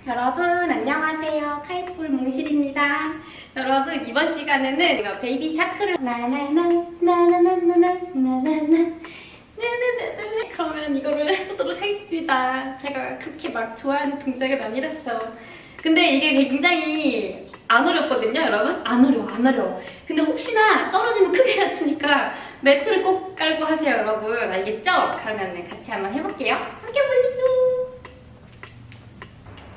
여러분 안녕하세요. 카이폴 몽실입니다. 여러분 이번 시간에는 제가 베이비 샤크를 그러면 이거를 해보도록 하겠습니다. 제가 그렇게 막 좋아하는 동작은 아니랬어. 근데 이게 굉장히 안 어렵거든요, 여러분? 안 어려워. 근데 혹시나 떨어지면 크게 다치니까 매트를 꼭 깔고 하세요, 여러분. 알겠죠? 그러면 같이 한번 해볼게요. 함께 보시죠.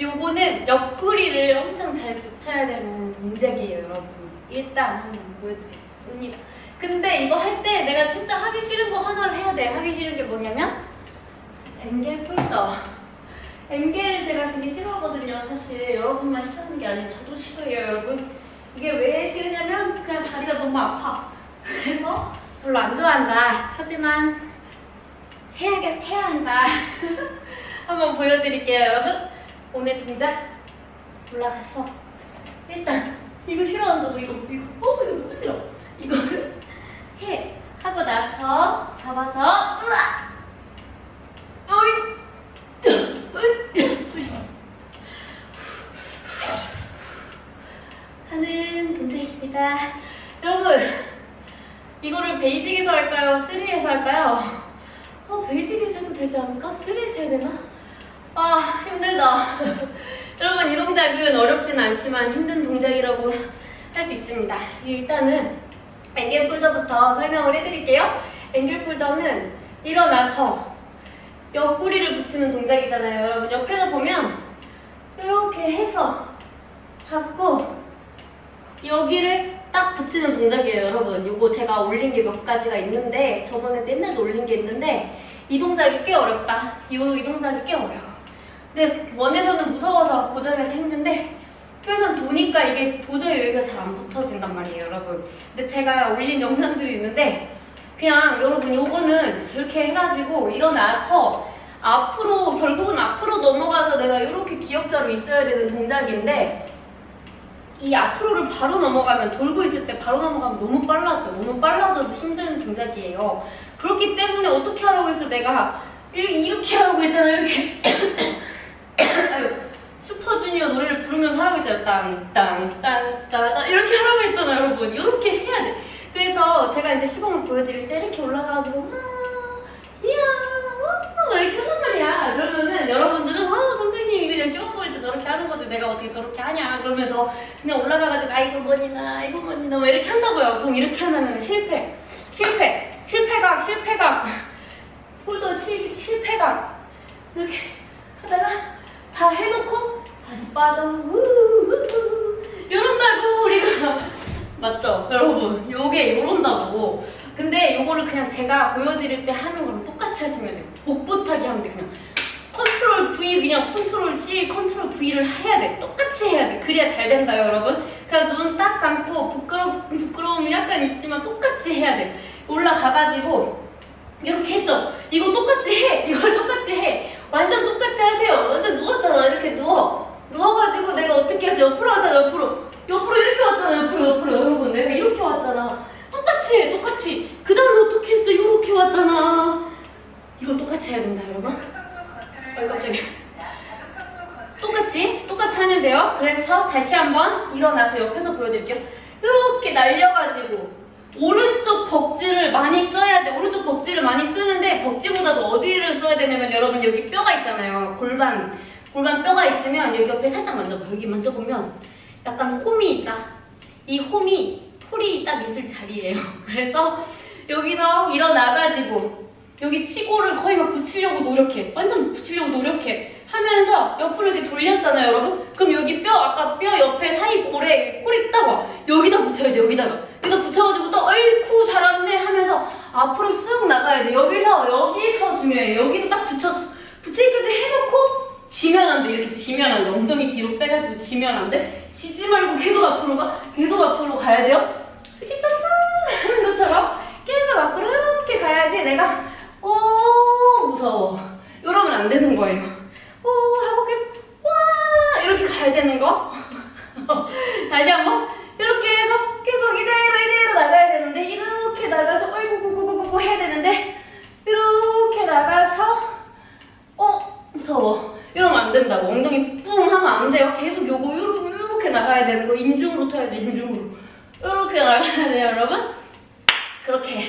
요거는 옆구리를 엄청 잘 붙여야 되는 동작이에요, 여러분. 일단 한번 보여드리겠습니다. 근데 이거 할 때 내가 진짜 하기 싫은 거 하나를 해야 돼. 하기 싫은 게 뭐냐면 앵겔 폴더. 앵겔을 제가 되게 싫어하거든요. 사실 여러분만 싫어하는 게 아니라 저도 싫어해요, 여러분. 이게 왜 싫으냐면 그냥 다리가 너무 아파. 그래서 별로 안 좋아한다. 하지만 해야 한다. 한번 보여드릴게요, 여러분. 오늘 동작 올라갔어. 일단 이거 싫어한다고 이거 너무 싫어. 이거를 해 하고 나서 잡아서 하는 동작입니다. 여러분 이거를 베이직에서 할까요? 3에서 할까요? 베이직에서 해도 되지 않을까? 3에서 해야 되나? 아 힘들다. 여러분 이 동작은 어렵진 않지만 힘든 동작이라고 할 수 있습니다. 일단은 앵겔 폴더부터 설명을 해드릴게요. 앵겔 폴더는 일어나서 옆구리를 붙이는 동작이잖아요. 여러분 옆에서 보면 이렇게 해서 잡고 여기를 딱 붙이는 동작이에요, 여러분. 이거 제가 올린 게 몇 가지가 있는데 저번에 옛날도 올린 게 있는데 이 동작이 꽤 어렵다. 이 동작이 꽤 어려워. 근데 원에서는 무서워서 고점에서 했는데 표에선 도니까 이게 도저히 여기가 잘 안 붙어진단 말이에요, 여러분. 근데 제가 올린 영상들이 있는데 그냥 여러분 요거는 이렇게 해가지고 일어나서 앞으로 결국은 앞으로 넘어가서 내가 이렇게 기역자로 있어야 되는 동작인데 이 앞으로를 바로 넘어가면 돌고 있을 때 바로 넘어가면 너무 빨라져서 힘든 동작이에요. 그렇기 때문에 어떻게 하라고 했어? 내가 이렇게 하라고 했잖아. 이렇게 아유, 슈퍼주니어 노래를 부르면서 하라고 했잖아요. 땅땅땅땅 이렇게 하라고 했잖아요, 여러분. 이렇게 해야 돼. 그래서 제가 이제 시범을 보여드릴 때 이렇게 올라가가지고 이야 이렇게 한단 말이야. 그러면은 여러분들은 선생님이 그냥 시범 보일 때 저렇게 하는 거지 내가 어떻게 저렇게 하냐 그러면서 그냥 올라가가지고 아이고 뭐니나 뭐 이렇게 한다고요. 그럼 이렇게 하면 실패각 폴더 실패각 이렇게 하다가 다 해놓고 다시 빠져 이런다고 우리가 맞죠? 여러분 요게 요런다고. 근데 요거를 그냥 제가 보여드릴 때 하는 거랑 똑같이 하시면 돼요. 복붙하게 하면 돼. 그냥 컨트롤 V 그냥 컨트롤 C 컨트롤 V를 해야 돼. 똑같이 해야 돼. 그래야 잘 된다요, 여러분. 그냥 눈 딱 감고 부끄러움이 약간 있지만 똑같이 해야 돼. 올라가가지고 이렇게 했죠? 이거 똑같이 해! 이걸 똑같이 해! 완전 똑같이 하세요. 완전 누웠잖아. 이렇게 누워가지고 내가 어떻게 했어? 옆으로 하잖아. 옆으로 이렇게 왔잖아. 옆으로 여러분 내가 이렇게 왔잖아. 똑같이 그 다음에 어떻게 했어? 이렇게 왔잖아. 이걸 똑같이 해야 된다, 여러분. 깜짝이야. 똑같이 하면 돼요. 그래서 다시 한번 일어나서 옆에서 보여드릴게요. 이렇게 날려가지고 오른쪽 벅지를 많이 써야 돼. 오른쪽 벅지를 많이 쓰는데 벅지보다도 어디를 써야 되냐면 여러분 여기 뼈가 있잖아요. 골반 뼈가 있으면 여기 옆에 살짝 만져봐. 여기 만져보면 약간 홈이 있다. 이 폴이 딱 있을 자리예요. 그래서 여기서 일어나가지고 여기 치고를 거의 막 붙이려고 노력해. 완전 붙이려고 노력해. 하면서 옆으로 이렇게 돌렸잖아요, 여러분? 그럼 여기 아까 뼈 옆에 사이 골에 폴이 딱 와. 여기다 붙여야 돼, 여기다 붙여가지고 또 어이쿠 잘왔네 하면서 앞으로 쓱 나가야 돼. 여기서 중요해. 여기서 딱 붙이기까지 해놓고 지면 안 돼. 이렇게 지면 안 돼. 엉덩이 뒤로 빼가지고 지면 안 돼. 지지 말고 계속 앞으로 가야 돼요. 스키타츠 하는 것처럼 계속 앞으로 이렇게 가야지 내가 무서워 이러면 안 되는 거예요. 하고 계속 와 이렇게 가야 되는 거. 다시 한번 이렇게 해서 계속 이대로 나가야 되는데 이렇게 나가서 어이구구구구구 해야 되는데 이렇게 나가서 무서워 이러면 안 된다고. 엉덩이 뿡 하면 안 돼요. 계속 요거 요렇게 나가야 되는 거. 인중으로 해야 돼, 인중으로. 이렇게 나가야 돼요, 여러분. 그렇게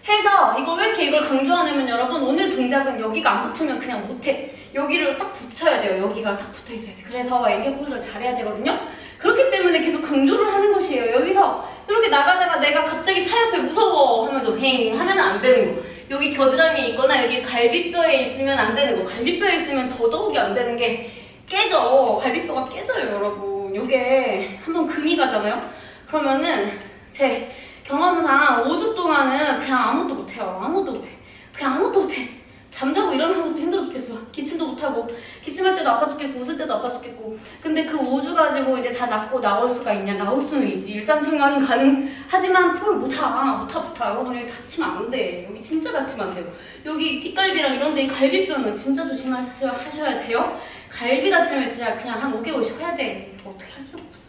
해서 이거 왜 이렇게 이걸 강조하냐면 여러분, 오늘 동작은 여기가 안 붙으면 그냥 못해. 여기를 딱 붙여야 돼요. 여기가 딱 붙어 있어야 돼. 그래서 앵겔 폴더를 잘해야 되거든요. 그렇기 때문에 계속 강조를 하는 것이에요. 여기서 이렇게 나가다가 내가 갑자기 타 옆에 무서워 하면서 행 하면 안 되는 거. 여기 겨드랑이에 있거나 여기 갈비뼈에 있으면 안 되는 거. 갈비뼈에 있으면 더더욱이 안 되는 게 깨져. 갈비뼈가 깨져요, 여러분. 요게 한번 금이 가잖아요. 그러면은 제 경험상 5주 동안은 그냥 아무것도 못해요. 아무것도 못해. 그냥 아무것도 못해. 잠자고 일어나는 것도 힘들어 죽겠어. 기침도 못하고, 기침할 때도 아파 죽겠고, 웃을 때도 아파 죽겠고. 근데 그 5주 가지고 이제 다 낫고 나올 수가 있냐? 나올 수는 있지. 일상생활은 가능하지만 폴 못 타. 여러분, 여기 다치면 안 돼. 여기 진짜 다치면 안 돼요. 여기 뒷갈비랑 이런 데 갈비뼈는 진짜 조심하셔야 돼요. 갈비 다치면 진짜 그냥 한 5개월 쉬어야 돼. 이거 어떻게 할 수가 없어.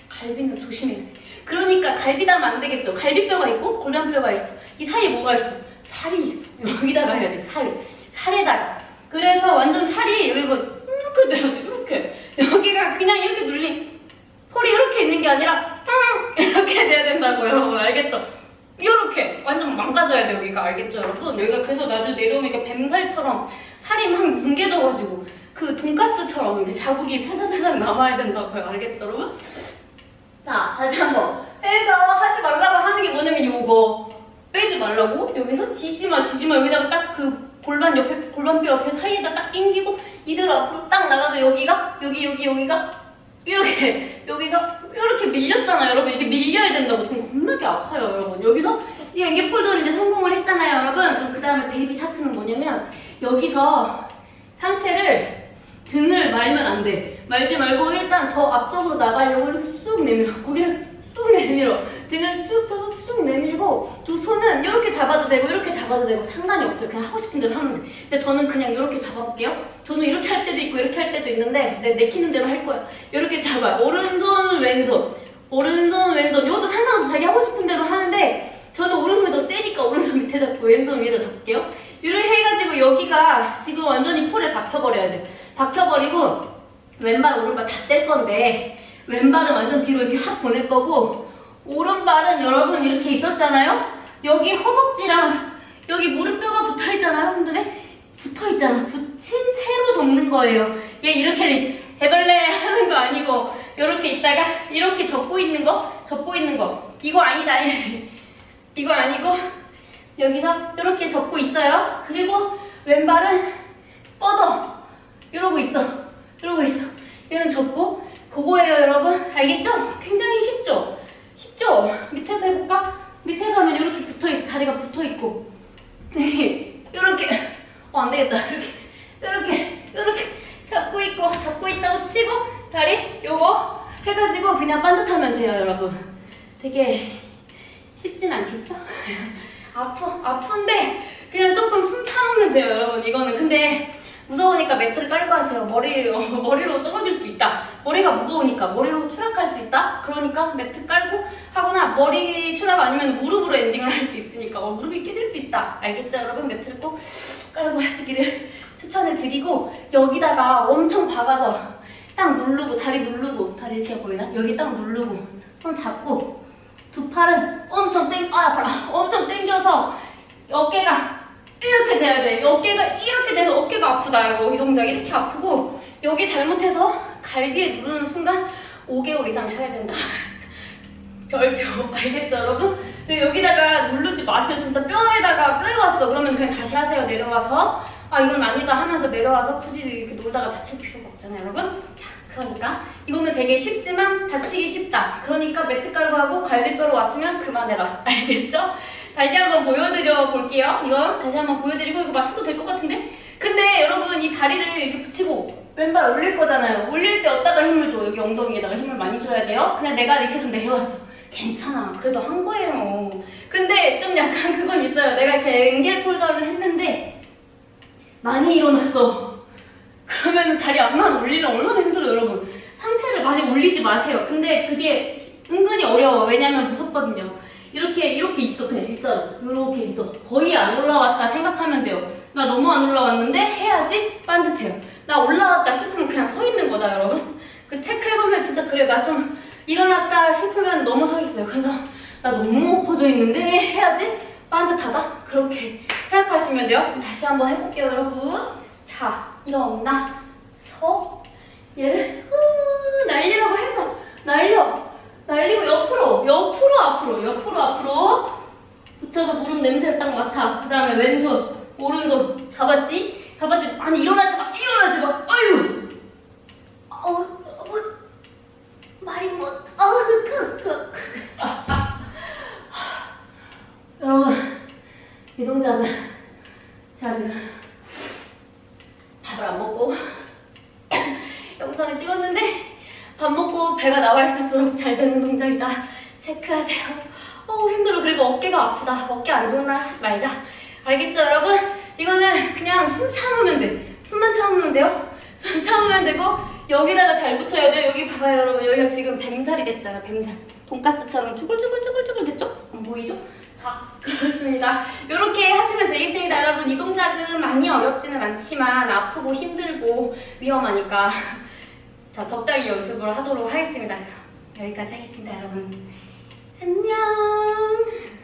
갈비는 조심해야 돼. 그러니까 갈비 닿으면 안 되겠죠. 갈비뼈가 있고 골반뼈가 있어. 이 사이에 뭐가 있어? 살이 있어. 여기다가 해야 돼. 살에다가. 그래서 완전 살이 이렇게 돼야 돼. 이렇게. 여기가 그냥 이렇게 눌린 폴이 이렇게 있는 게 아니라 이렇게 돼야 된다고 여러분. 알겠죠? 이렇게 완전 망가져야 돼. 여기가. 알겠죠 여러분? 여기가 그래서 나중에 내려오니까 뱀살처럼 살이 막 뭉개져가지고 그 돈가스처럼 이렇게 자국이 살살살살 남아야 된다고요. 알겠죠 여러분? 자, 다시 한번 해서 하지 말라고 하는 게 뭐냐면 요거 빼지 말라고. 여기서 지지마 여기다가 딱 그 골반 옆에, 골반뼈 옆에 사이에다 딱 당기고 이대로 앞으로 딱 나가서 여기가 여기가 이렇게 여기가 이렇게 밀렸잖아요 여러분. 이렇게 밀려야 된다고. 지금 겁나게 아파요 여러분. 여기서 이 앵겔 폴더를 이제 성공을 했잖아요 여러분. 그럼 그 다음에 베이비 샤크는 뭐냐면 여기서 상체를 등을 말면 안 돼. 말지 말고 일단 더 앞쪽으로 나가려고 이렇게 쑥 내밀어. 거기는 쑥 내밀어. 등을 쭉 펴서 쑥 내밀고 두 손은 이렇게 잡아도 되고 이렇게 잡아도 되고 상관이 없어요. 그냥 하고 싶은 대로 하면 돼. 근데 저는 그냥 이렇게 잡아볼게요. 저는 이렇게 할 때도 있고 이렇게 할 때도 있는데 내키는 대로 할 거야. 이렇게 잡아. 오른손 왼손 이것도 상관없어. 자기 하고 싶은 대로 하는데 저는 오른손이 더 세니까 오른손 밑에 잡고 왼손 위에다 잡을게요. 이렇게 해가지고 여기가 지금 완전히 폴에 박혀버려야 돼. 박혀버리고 왼발 오른발 다 뗄 건데 왼발은 완전 뒤로 이렇게 확 보낼 거고 오른발은 여러분 이렇게 있었잖아요? 여기 허벅지랑 여기 무릎뼈가 붙어있잖아요 흔들에? 붙어있잖아. 붙인 채로 접는 거예요. 얘 이렇게 해볼래 하는 거 아니고 이렇게 있다가 이렇게 접고 있는 거 이거 아니다. 이거 아니고 여기서 이렇게 접고 있어요. 그리고 왼발은 뻗어 이러고 있어. 얘는 접고 그거예요 여러분. 알겠죠? 굉장히 쉽죠? 밑에서 해볼까? 밑에서 하면 이렇게 붙어있어. 다리가 붙어있고 이렇게 안 되겠다. 이렇게 잡고 있다고 치고 다리 요거 해가지고 그냥 반듯하면 돼요 여러분. 되게 쉽진 않겠죠? 아픈데 그냥 조금 숨 참으면 돼요 여러분. 이거는 근데 무서우니까 매트를 깔고 하세요. 머리로 떨어질 수 있다. 머리가 무거우니까 머리로 추락할 수 있다. 그러니까 매트 깔고 하거나 머리 추락 아니면 무릎으로 엔딩을 할 수 있으니까 무릎이 깨질 수 있다. 알겠죠 여러분? 매트를 꼭 깔고 하시기를 추천을 드리고 여기다가 엄청 박아서 딱 누르고 다리 이렇게 보이나? 여기 딱 누르고 손 잡고 두 팔은 엄청 당겨서 어깨가 이렇게 돼야 돼. 어깨가 이렇게 돼서 어깨가 아프다. 이 동작 이렇게 아프고 여기 잘못해서 갈비에 누르는 순간 5개월 이상 쉬어야 된다. 별표. 알겠죠 여러분? 그리고 여기다가 누르지 마세요. 진짜 뼈에 왔어. 그러면 그냥 다시 하세요. 내려와서 이건 아니다 하면서 내려와서 굳이 이렇게 놀다가 다칠 필요가 없잖아요 여러분. 자, 그러니까 이거는 되게 쉽지만 다치기 쉽다. 그러니까 매트 깔고 하고 갈비뼈로 왔으면 그만해라. 알겠죠? 다시 한번 보여드려 볼게요. 이거 다시 한번 보여드리고 이거 맞춰도 될 것 같은데? 근데 여러분 이 다리를 이렇게 붙이고 왼발 올릴 거잖아요. 올릴 때 어디다가 힘을 줘? 여기 엉덩이에다가 힘을 많이 줘야 돼요. 그냥 내가 이렇게 좀 내려왔어. 괜찮아. 그래도 한 거예요. 근데 좀 약간 그건 있어요. 내가 이렇게 앵겔 폴더를 했는데 많이 일어났어. 그러면 다리 앞만 올리면 얼마나 힘들어요 여러분. 상체를 많이 올리지 마세요. 근데 그게 은근히 어려워. 왜냐면 무섭거든요. 이렇게 있어. 그냥 일자로 이렇게 있어. 거의 안 올라왔다 생각하면 돼요. 나 너무 안 올라왔는데 해야지 반듯해요. 나 올라왔다 싶으면 그냥 서 있는 거다, 여러분. 그 체크해보면 진짜 그래. 나 좀 일어났다 싶으면 너무 서 있어요. 그래서 나 너무 엎어져 있는데 해야지 빠듯하다? 그렇게 생각하시면 돼요. 다시 한번 해볼게요, 여러분. 자, 일어나서 얘를 날리라고 해서 날리고 옆으로 앞으로 붙여서 무릎 냄새를 딱 맡아. 그 다음에 왼손 오른손 잡았지? 아니 일어나지 마 아유 말이 못 여러분 이 동작은 제가 지금 밥을 안 먹고 영상을 찍었는데 밥 먹고 배가 나와 있을수록 잘 되는 동작이다. 체크하세요. 힘들어. 그리고 어깨가 아프다. 어깨 안 좋은 날 하지 말자. 알겠죠, 여러분? 이거는 그냥 숨 참으면 돼. 숨만 참으면 돼요. 숨 참으면 되고 여기다가 잘 붙여야 돼요. 여기 봐봐요, 여러분. 여기가 지금 뱀살이 됐잖아, 뱀살. 돈가스처럼 쭈글쭈글 됐죠? 안 보이죠? 자, 그렇습니다. 이렇게 하시면 되겠습니다, 여러분. 이 동작은 많이 어렵지는 않지만 아프고 힘들고 위험하니까 자, 적당히 연습을 하도록 하겠습니다. 여기까지 하겠습니다, 여러분. 안녕.